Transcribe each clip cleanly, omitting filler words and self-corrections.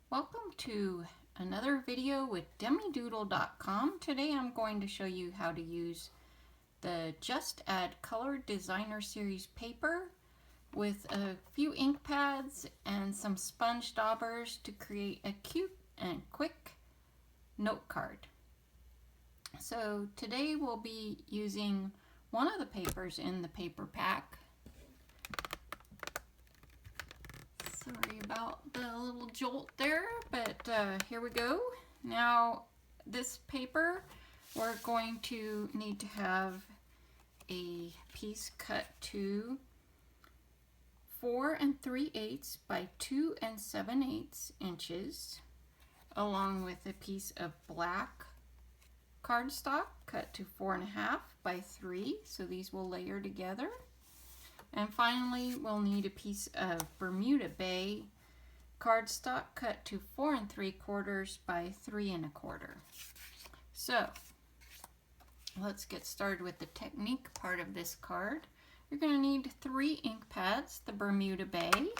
Welcome to another video with Demidoodle.com. Today I'm going to show you how to use the Just Add Color Designer Series paper with a few ink pads and some sponge daubers to create a cute and quick note card. So today we'll be using one of the papers in the paper pack. Sorry about the little jolt there, but here we go. Now this paper, we're going to need to have a piece cut to 4 3/8 by 2 7/8 inches, along with a piece of black cardstock cut to 4 1/2 by 3, so these will layer together. And finally, we'll need a piece of Bermuda Bay cardstock cut to 4 3/4 by 3 1/4. So let's get started with the technique part of this card. You're going to need 3 ink pads, the Bermuda Bay.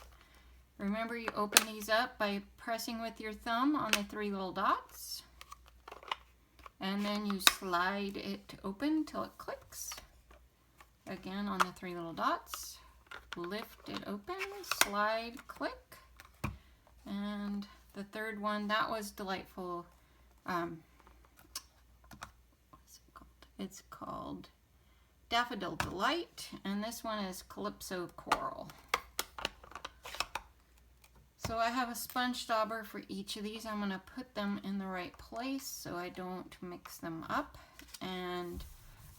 Remember, you open these up by pressing with your thumb on the 3 little dots, and then you slide it open till it clicks. Again on the 3 little dots, lift it open, slide, click. And the third one, that was delightful. What's it called? It's called Daffodil Delight, and this one is Calypso Coral. So I have a sponge dauber for each of these. I'm going to put them in the right place so I don't mix them up. And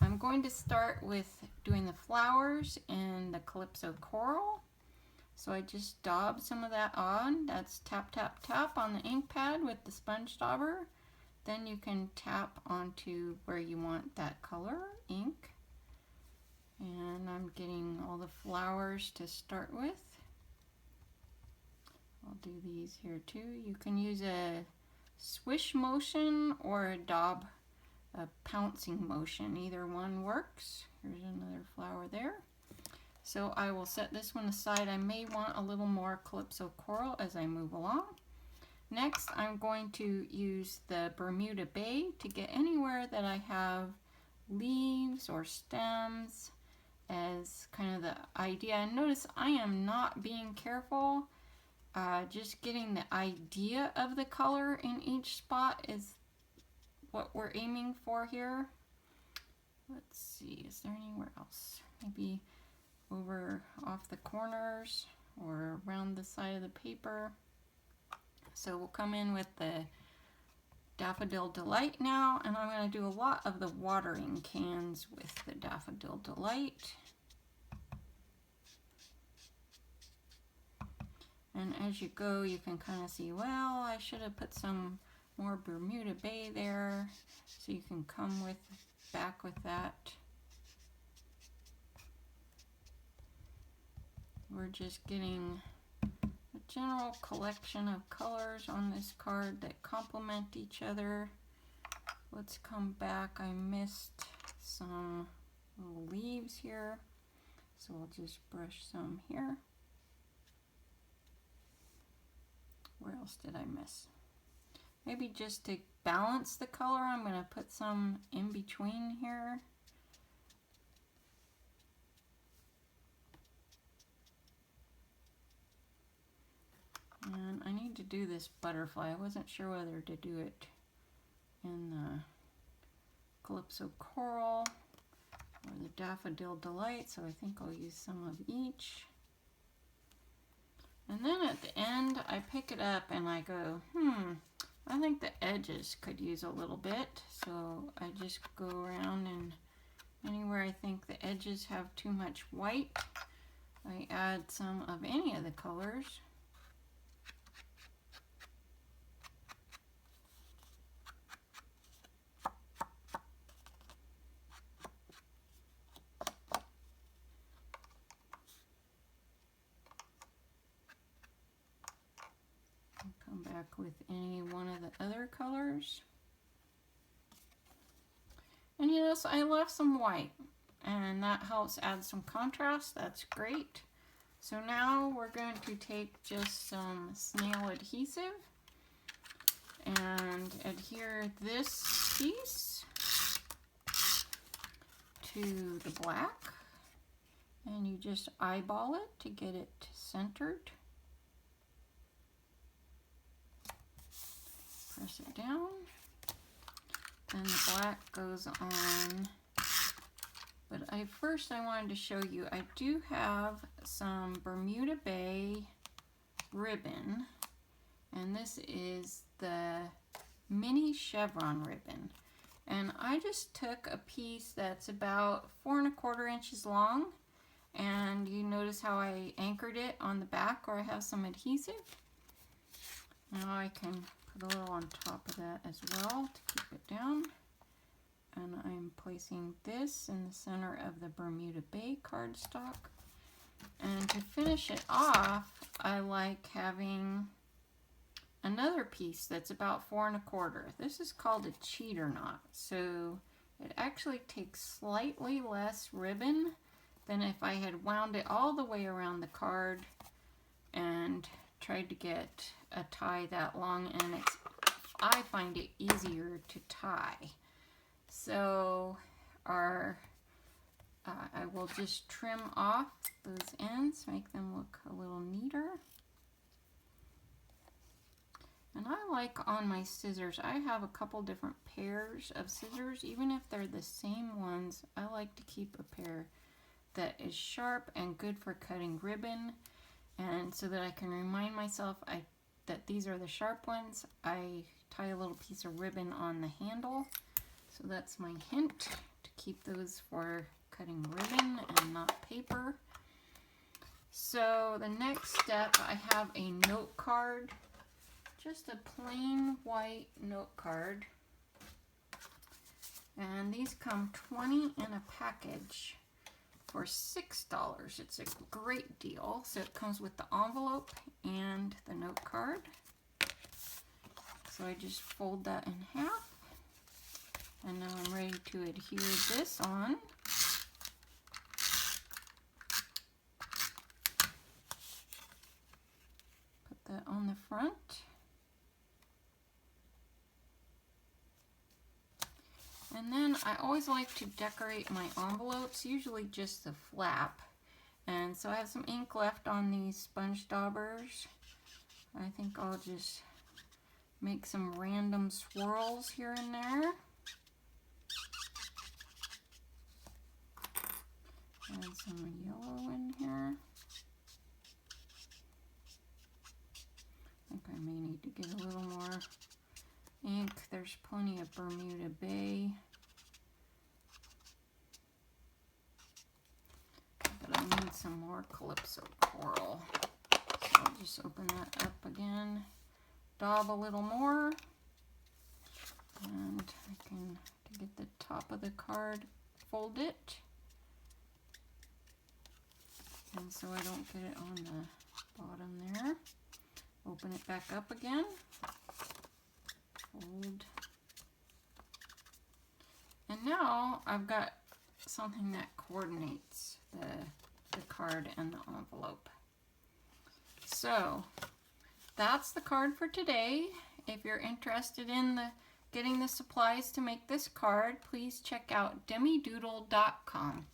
I'm going to start with doing the flowers in the Calypso Coral. So I just daub some of that on. That's tap, tap, tap on the ink pad with the sponge dauber. Then you can tap onto where you want that color, ink. And I'm getting all the flowers to start with. I'll do these here too. You can use a swish motion or a pouncing motion. Either one works. Here's another flower there. So I will set this one aside. I may want a little more Calypso Coral as I move along. Next, I'm going to use the Bermuda Bay to get anywhere that I have leaves or stems as kind of the idea. And notice I am not being careful. Just getting the idea of the color in each spot is what we're aiming for here. Let's see, is there anywhere else? Maybe over off the corners or around the side of the paper. So we'll come in with the Daffodil Delight now, and I'm going to do a lot of the watering cans with the Daffodil Delight. And as you go, you can kind of see, well, I should have put some more Bermuda Bay there, so you can come back with that. We're just getting a general collection of colors on this card that complement each other. Let's come back. I missed some little leaves here, so I'll just brush some here. Where else did I miss? Maybe just to balance the color, I'm going to put some in between here. And I need to do this butterfly. I wasn't sure whether to do it in the Calypso Coral or the Daffodil Delight, so I think I'll use some of each. And then at the end, I pick it up and I go, I think the edges could use a little bit. So I just go around, and anywhere I think the edges have too much white, I add some of any of the colors. Come back with any one of the other colors. And you notice I left some white, and that helps add some contrast. That's great. So now we're going to take just some snail adhesive and adhere this piece to the black, and you just eyeball it to get it centered. Press it down, and the black goes on. But first I wanted to show you, I do have some Bermuda Bay ribbon, and this is the mini chevron ribbon. And I just took a piece that's about 4 1/4 inches long, and you notice how I anchored it on the back where I have some adhesive. Now I can put a little on top of that as well to keep it down. And I'm placing this in the center of the Bermuda Bay cardstock. And to finish it off, I like having another piece that's about 4 1/4. This is called a cheater knot. So it actually takes slightly less ribbon than if I had wound it all the way around the card and tried to get a tie that long, and I find it easier to tie. So I will just trim off those ends, make them look a little neater. And I like on my scissors, I have a couple different pairs of scissors. Even if they're the same ones, I like to keep a pair that is sharp and good for cutting ribbon. And so that I can remind myself that these are the sharp ones, I tie a little piece of ribbon on the handle. So that's my hint, to keep those for cutting ribbon and not paper. So the next step, I have a note card, just a plain white note card. And these come 20 in a package for $6. It's a great deal. So it comes with the envelope and the note card. So I just fold that in half. And now I'm ready to adhere this on. Put that on the front. And then I always like to decorate my envelopes, usually just the flap. And so I have some ink left on these sponge daubers. I think I'll just make some random swirls here and there. Add some yellow in here. I think I may need to get a little more ink. There's plenty of Bermuda Bay. But I need some more Calypso Coral. So I'll just open that up again. Daub a little more. And I can, to get the top of the card, fold it. And so I don't get it on the bottom there. Open it back up again. Fold. And now I've got something that coordinates the card and the envelope. So that's the card for today. If you're interested in getting the supplies to make this card, please check out demidoodle.com.